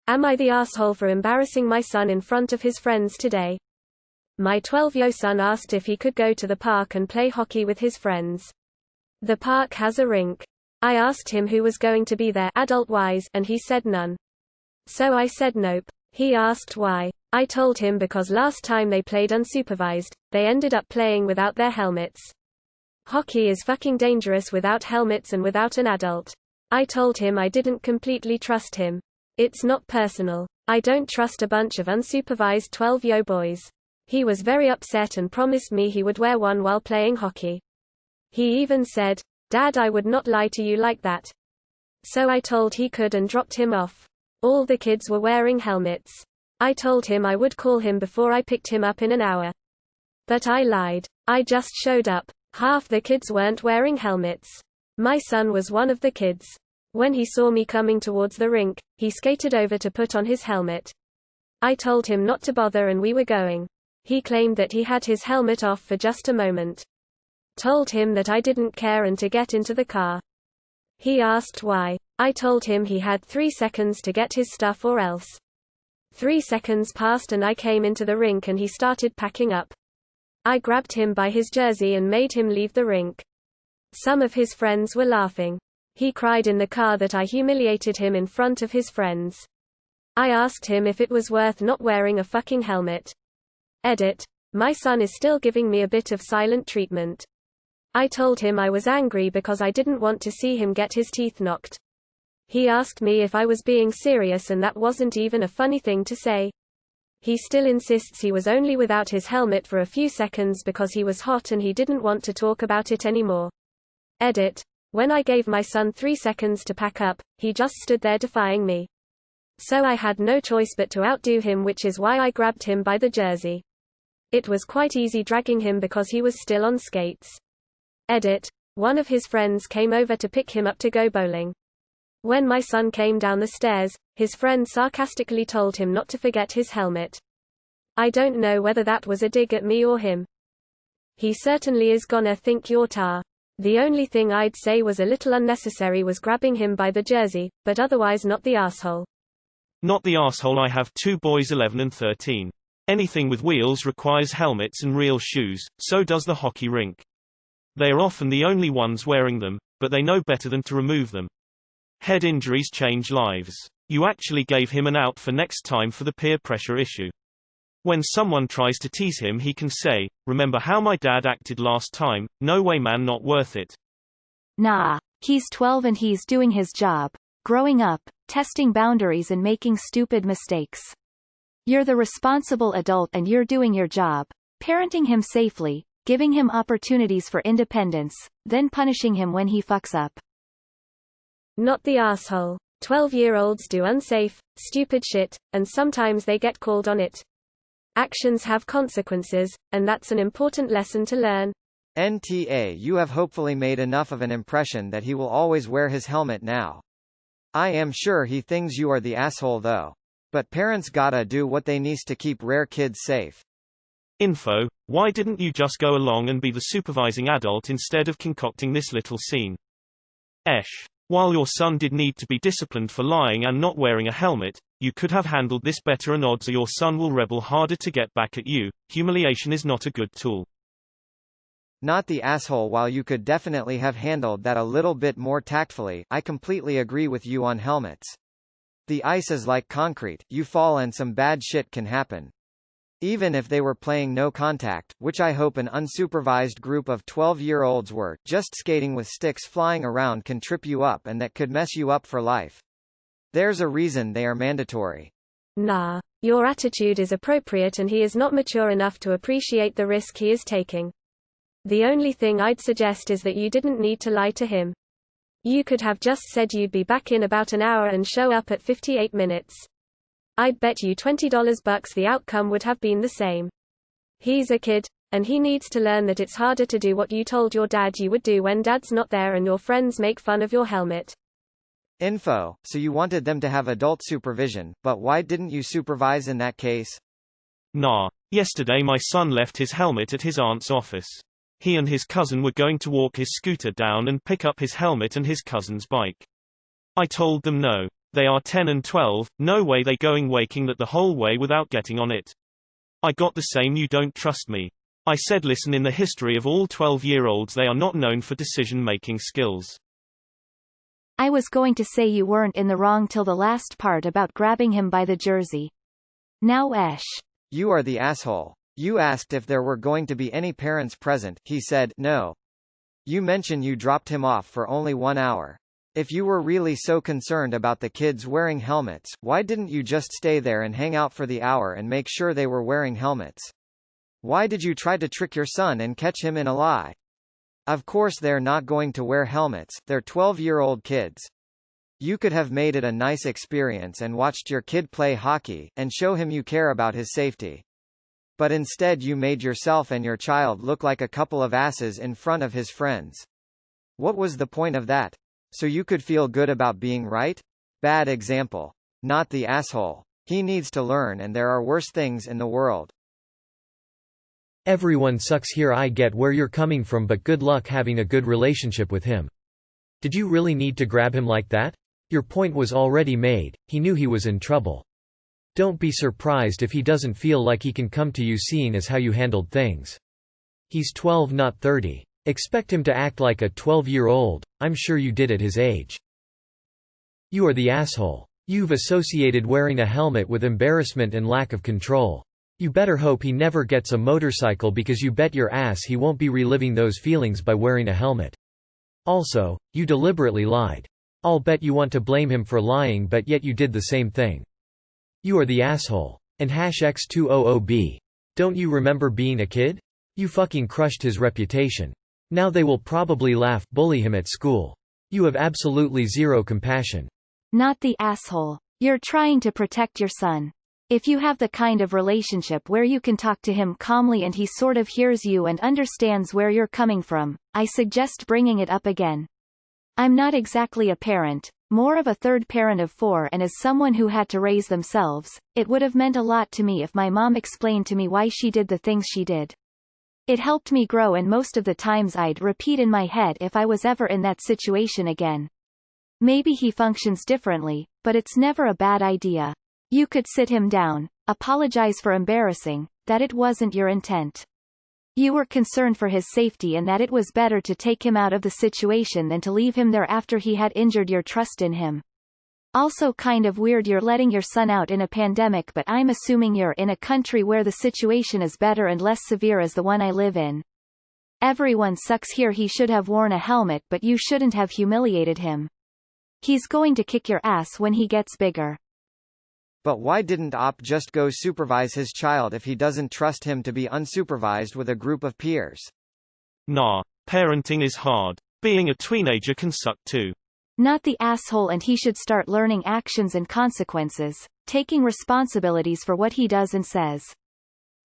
Am I the asshole for embarrassing my son in front of his friends today? My 12-year-old son asked if he could go to the park and play hockey with his friends. The park has a rink. I asked him who was going to be there adult-wise, and he said none. So I said nope. He asked why. I told him because last time they played unsupervised, they ended up playing without their helmets. Hockey is fucking dangerous without helmets and without an adult. I told him I didn't completely trust him. It's not personal. I don't trust a bunch of unsupervised 12-year-old boys. He was very upset and promised me he would wear one while playing hockey. He even said, "Dad, I would not lie to you like that." So I told he could and dropped him off. All the kids were wearing helmets. I told him I would call him before I picked him up in an hour. But I lied. I just showed up. Half the kids weren't wearing helmets. My son was one of the kids. When he saw me coming towards the rink, he skated over to put on his helmet. I told him not to bother and we were going. He claimed that he had his helmet off for just a moment. Told him that I didn't care and to get into the car. He asked why. I told him he had 3 seconds to get his stuff or else. 3 seconds passed and I came into the rink and he started packing up. I grabbed him by his jersey and made him leave the rink. Some of his friends were laughing. He cried in the car that I humiliated him in front of his friends. I asked him if it was worth not wearing a fucking helmet. Edit. My son is still giving me a bit of silent treatment. I told him I was angry because I didn't want to see him get his teeth knocked. He asked me if I was being serious and that wasn't even a funny thing to say. He still insists he was only without his helmet for a few seconds because he was hot and he didn't want to talk about it anymore. Edit. When I gave my son 3 seconds to pack up, he just stood there defying me. So I had no choice but to outdo him, which is why I grabbed him by the jersey. It was quite easy dragging him because he was still on skates. Edit. One of his friends came over to pick him up to go bowling. When my son came down the stairs, his friend sarcastically told him not to forget his helmet. I don't know whether that was a dig at me or him. He certainly is gonna think you're tar. The only thing I'd say was a little unnecessary was grabbing him by the jersey, but otherwise not the asshole. Not the asshole. I have 2 boys 11 and 13. Anything with wheels requires helmets and real shoes, so does the hockey rink. They are often the only ones wearing them, but they know better than to remove them. Head injuries change lives. You actually gave him an out for next time for the peer pressure issue. When someone tries to tease him, he can say, "Remember how my dad acted last time? No way, man, not worth it." Nah, he's 12 and he's doing his job. Growing up, testing boundaries and making stupid mistakes. You're the responsible adult and you're doing your job. Parenting him safely, giving him opportunities for independence, then punishing him when he fucks up. Not the asshole. 12-year-olds do unsafe, stupid shit, and sometimes they get called on it. Actions have consequences, and that's an important lesson to learn. NTA, you have hopefully made enough of an impression that he will always wear his helmet now. I am sure he thinks you are the asshole though. But parents gotta do what they needs to keep rare kids safe. Info. Why didn't you just go along and be the supervising adult instead of concocting this little scene? Esh. While your son did need to be disciplined for lying and not wearing a helmet, you could have handled this better, and odds are your son will rebel harder to get back at you. Humiliation is not a good tool. Not the asshole. While you could definitely have handled that a little bit more tactfully, I completely agree with you on helmets. The ice is like concrete, you fall and some bad shit can happen. Even if they were playing no contact, which I hope an unsupervised group of 12-year-olds were, just skating with sticks flying around can trip you up and that could mess you up for life. There's a reason they are mandatory. Nah. Your attitude is appropriate and he is not mature enough to appreciate the risk he is taking. The only thing I'd suggest is that you didn't need to lie to him. You could have just said you'd be back in about an hour and show up at 58 minutes. I'd bet you $20 the outcome would have been the same. He's a kid, and he needs to learn that it's harder to do what you told your dad you would do when dad's not there and your friends make fun of your helmet. Info. So you wanted them to have adult supervision, but why didn't you supervise in that case? Nah. Yesterday my son left his helmet at his aunt's office. He and his cousin were going to walk his scooter down and pick up his helmet and his cousin's bike. I told them no. They are 10 and 12, no way they going waking that the whole way without getting on it. I got the same you don't trust me. I said listen in the history of all 12-year-olds they are not known for decision-making skills. I was going to say you weren't in the wrong till the last part about grabbing him by the jersey. Now Esh. You are the asshole. You asked if there were going to be any parents present, he said, no. You mentioned you dropped him off for only 1 hour. If you were really so concerned about the kids wearing helmets, why didn't you just stay there and hang out for the hour and make sure they were wearing helmets? Why did you try to trick your son and catch him in a lie? Of course they're not going to wear helmets, they're 12-year-old kids. You could have made it a nice experience and watched your kid play hockey, and show him you care about his safety. But instead you made yourself and your child look like a couple of asses in front of his friends. What was the point of that? So you could feel good about being right? Bad example. Not the asshole. He needs to learn and there are worse things in the world. Everyone sucks here. I get where you're coming from, but good luck having a good relationship with him. Did you really need to grab him like that? Your point was already made, he knew he was in trouble. Don't be surprised if he doesn't feel like he can come to you seeing as how you handled things. He's 12 not 30. Expect him to act like a 12-year-old, I'm sure you did at his age. You are the asshole. You've associated wearing a helmet with embarrassment and lack of control. You better hope he never gets a motorcycle because you bet your ass he won't be reliving those feelings by wearing a helmet. Also, you deliberately lied. I'll bet you want to blame him for lying but yet you did the same thing. You are the asshole. And #X200B. Don't you remember being a kid? You fucking crushed his reputation. Now they will probably bully him at school. You have absolutely zero compassion. Not the asshole. You're trying to protect your son. If you have the kind of relationship where you can talk to him calmly and he sort of hears you and understands where you're coming from, I suggest bringing it up again. I'm not exactly a parent, more of a third parent of 4, and as someone who had to raise themselves, it would have meant a lot to me if my mom explained to me why she did the things she did. It helped me grow, and most of the times I'd repeat in my head if I was ever in that situation again. Maybe he functions differently, but it's never a bad idea. You could sit him down, apologize for embarrassing, that it wasn't your intent. You were concerned for his safety and that it was better to take him out of the situation than to leave him there after he had injured your trust in him. Also kind of weird you're letting your son out in a pandemic, but I'm assuming you're in a country where the situation is better and less severe as the one I live in. Everyone sucks here. He should have worn a helmet, but you shouldn't have humiliated him. He's going to kick your ass when he gets bigger. But why didn't Op just go supervise his child if he doesn't trust him to be unsupervised with a group of peers? Nah, parenting is hard. Being a teenager can suck too. Not the asshole, and he should start learning actions and consequences, taking responsibilities for what he does and says.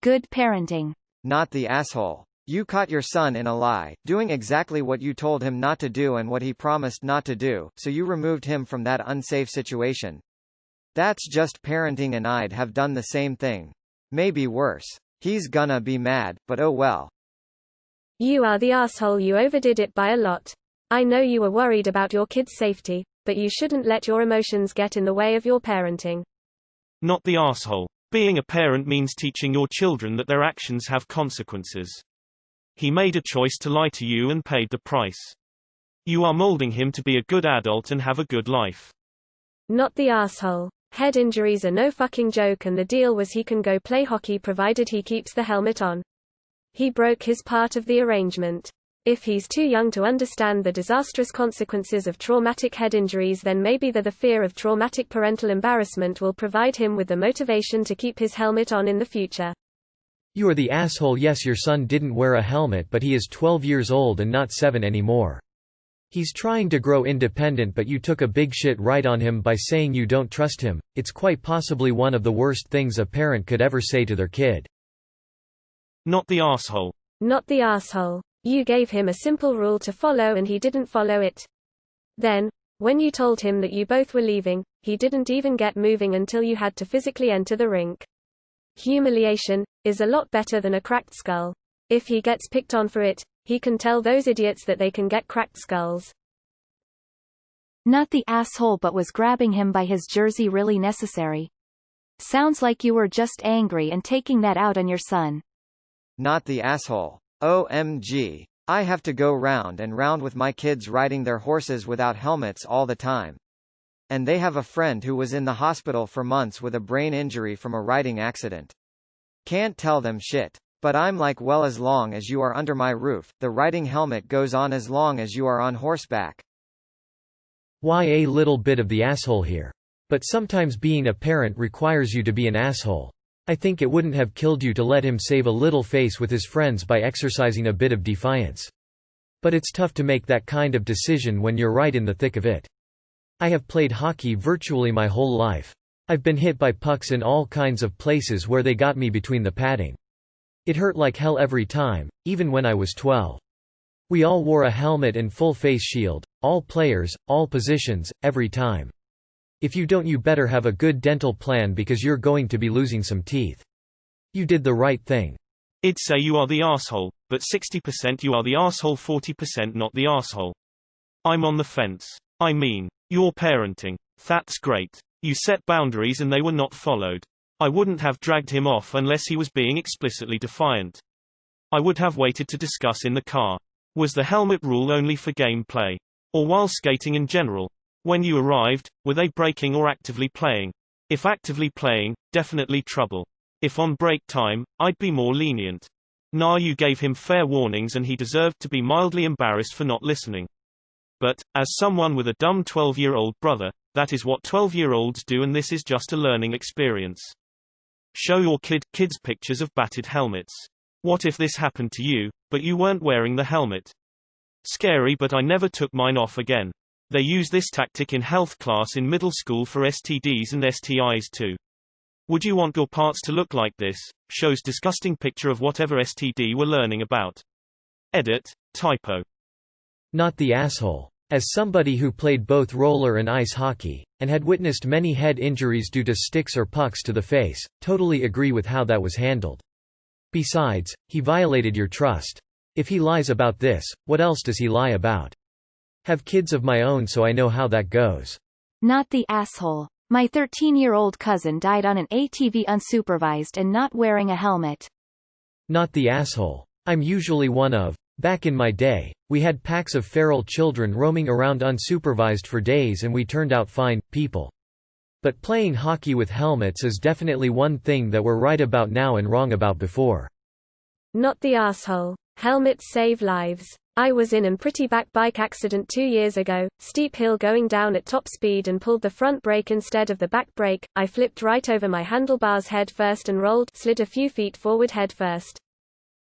Good parenting. Not the asshole. You caught your son in a lie, doing exactly what you told him not to do and what he promised not to do, so you removed him from that unsafe situation. That's just parenting, and I'd have done the same thing. Maybe worse. He's gonna be mad, but oh well. You are the asshole. You overdid it by a lot. I know you were worried about your kid's safety, but you shouldn't let your emotions get in the way of your parenting. Not the asshole. Being a parent means teaching your children that their actions have consequences. He made a choice to lie to you and paid the price. You are molding him to be a good adult and have a good life. Not the asshole. Head injuries are no fucking joke, and the deal was he can go play hockey provided he keeps the helmet on. He broke his part of the arrangement. If he's too young to understand the disastrous consequences of traumatic head injuries, then maybe the fear of traumatic parental embarrassment will provide him with the motivation to keep his helmet on in the future. You are the asshole. Yes, your son didn't wear a helmet, but he is 12 years old and not 7 anymore. He's trying to grow independent, but you took a big shit right on him by saying you don't trust him. It's quite possibly one of the worst things a parent could ever say to their kid. Not the asshole. Not the asshole. You gave him a simple rule to follow and he didn't follow it. Then, when you told him that you both were leaving, he didn't even get moving until you had to physically enter the rink. Humiliation is a lot better than a cracked skull. If he gets picked on for it, he can tell those idiots that they can get cracked skulls. Not the asshole, but was grabbing him by his jersey really necessary? Sounds like you were just angry and taking that out on your son. Not the asshole. OMG. I have to go round and round with my kids riding their horses without helmets all the time. And they have a friend who was in the hospital for months with a brain injury from a riding accident. Can't tell them shit. But I'm like, well, as long as you are under my roof, the riding helmet goes on as long as you are on horseback. Why a little bit of the asshole here? But sometimes being a parent requires you to be an asshole. I think it wouldn't have killed you to let him save a little face with his friends by exercising a bit of defiance. But it's tough to make that kind of decision when you're right in the thick of it. I have played hockey virtually my whole life. I've been hit by pucks in all kinds of places where they got me between the padding. It hurt like hell every time, even when I was 12. We all wore a helmet and full face shield, all players, all positions, every time. If you don't, you better have a good dental plan because you're going to be losing some teeth. You did the right thing. I'd say you are the asshole, but 60% you are the asshole, 40% not the asshole. I'm on the fence. I mean, you're parenting. That's great. You set boundaries and they were not followed. I wouldn't have dragged him off unless he was being explicitly defiant. I would have waited to discuss in the car. Was the helmet rule only for gameplay? Or while skating in general? When you arrived, were they breaking or actively playing? If actively playing, definitely trouble. If on break time, I'd be more lenient. Nah, you gave him fair warnings and he deserved to be mildly embarrassed for not listening. But, as someone with a dumb 12-year-old brother, that is what 12-year-olds do, and this is just a learning experience. Show your kids pictures of battered helmets. What if this happened to you, but you weren't wearing the helmet? Scary, but I never took mine off again. They use this tactic in health class in middle school for STDs and STIs too. Would you want your parts to look like this? Shows disgusting picture of whatever STD we're learning about. Edit, typo. Not the asshole. As somebody who played both roller and ice hockey, and had witnessed many head injuries due to sticks or pucks to the face, totally agree with how that was handled. Besides, he violated your trust. If he lies about this, what else does he lie about? Have kids of my own, so I know how that goes. Not the asshole. My 13-year-old cousin died on an ATV unsupervised and not wearing a helmet. Not the asshole. I'm usually one of. Back in my day, we had packs of feral children roaming around unsupervised for days and we turned out fine people. But playing hockey with helmets is definitely one thing that we're right about now and wrong about before. Not the asshole. Helmets save lives. I was in a pretty bad bike accident 2 years ago, steep hill going down at top speed and pulled the front brake instead of the back brake. I flipped right over my handlebars head first and slid a few feet forward head first.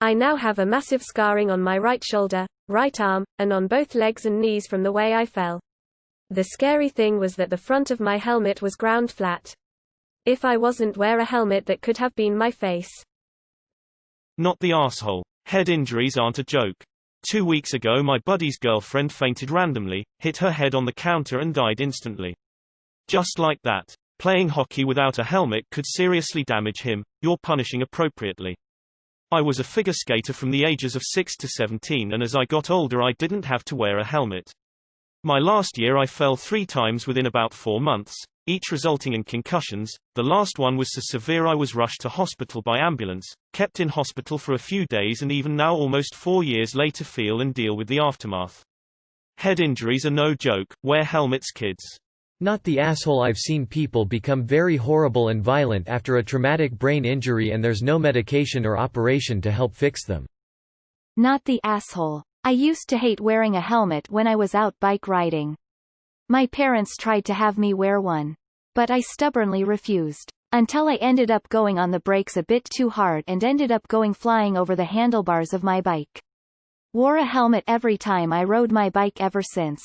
I now have a massive scarring on my right shoulder, right arm, and on both legs and knees from the way I fell. The scary thing was that the front of my helmet was ground flat. If I wasn't wear a helmet, that could have been my face. Not the asshole. Head injuries aren't a joke. 2 weeks ago my buddy's girlfriend fainted randomly, hit her head on the counter and died instantly. Just like that. Playing hockey without a helmet could seriously damage him. You're punishing appropriately. I was a figure skater from the ages of 6 to 17, and as I got older I didn't have to wear a helmet. My last year I fell 3 times within about 4 months, each resulting in concussions. The last one was so severe I was rushed to hospital by ambulance, kept in hospital for a few days, and even now almost 4 years later feel and deal with the aftermath. Head injuries are no joke. Wear helmets, kids. Not the asshole. I've seen people become very horrible and violent after a traumatic brain injury and there's no medication or operation to help fix them. Not the asshole. I used to hate wearing a helmet when I was out bike riding. My parents tried to have me wear one. But I stubbornly refused. Until I ended up going on the brakes a bit too hard and ended up going flying over the handlebars of my bike. Wore a helmet every time I rode my bike ever since.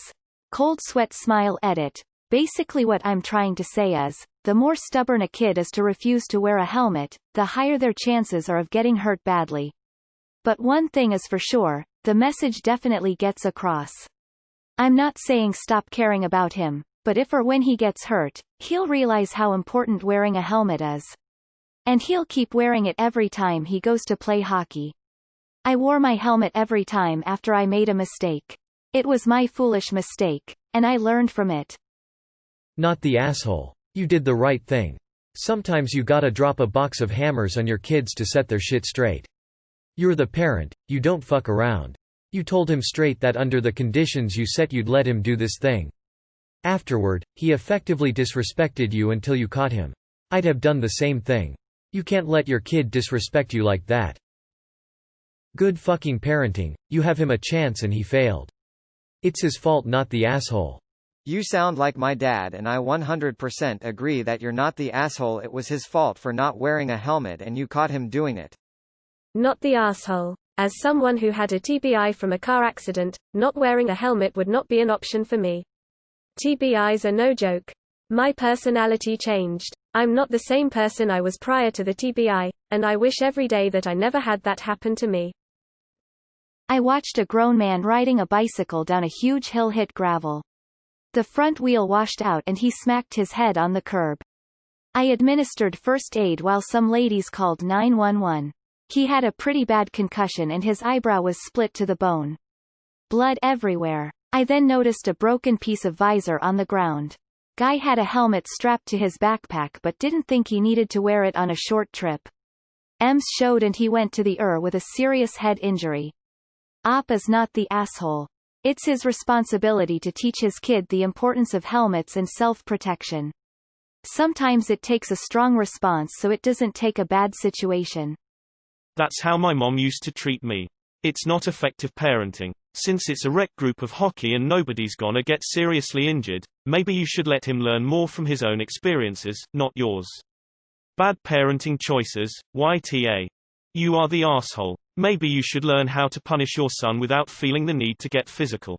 Cold sweat smile edit. Basically what I'm trying to say is, the more stubborn a kid is to refuse to wear a helmet, the higher their chances are of getting hurt badly. But one thing is for sure, the message definitely gets across. I'm not saying stop caring about him, but if or when he gets hurt, he'll realize how important wearing a helmet is. And he'll keep wearing it every time he goes to play hockey. I wore my helmet every time after I made a mistake. It was my foolish mistake. And I learned from it. Not the asshole. You did the right thing. Sometimes you gotta drop a box of hammers on your kids to set their shit straight. You're the parent, you don't fuck around. You told him straight that under the conditions you set you'd let him do this thing. Afterward, he effectively disrespected you until you caught him. I'd have done the same thing. You can't let your kid disrespect you like that. Good fucking parenting, you have him a chance and he failed. It's his fault, not the asshole. You sound like my dad, and I 100% agree that you're not the asshole. It was his fault for not wearing a helmet and you caught him doing it. Not the asshole. As someone who had a TBI from a car accident, not wearing a helmet would not be an option for me. TBIs are no joke. My personality changed. I'm not the same person I was prior to the TBI, and I wish every day that I never had that happen to me. I watched a grown man riding a bicycle down a huge hill hit gravel. The front wheel washed out and he smacked his head on the curb. I administered first aid while some ladies called 911. He had a pretty bad concussion and his eyebrow was split to the bone. Blood everywhere. I then noticed a broken piece of visor on the ground. Guy had a helmet strapped to his backpack but didn't think he needed to wear it on a short trip. EMS showed and he went to the ER with a serious head injury. Op is not the asshole. It's his responsibility to teach his kid the importance of helmets and self-protection. Sometimes it takes a strong response so it doesn't take a bad situation. That's how my mom used to treat me. It's not effective parenting. Since it's a rec group of hockey and nobody's gonna get seriously injured, maybe you should let him learn more from his own experiences, not yours. Bad parenting choices, YTA. You are the asshole. Maybe you should learn how to punish your son without feeling the need to get physical.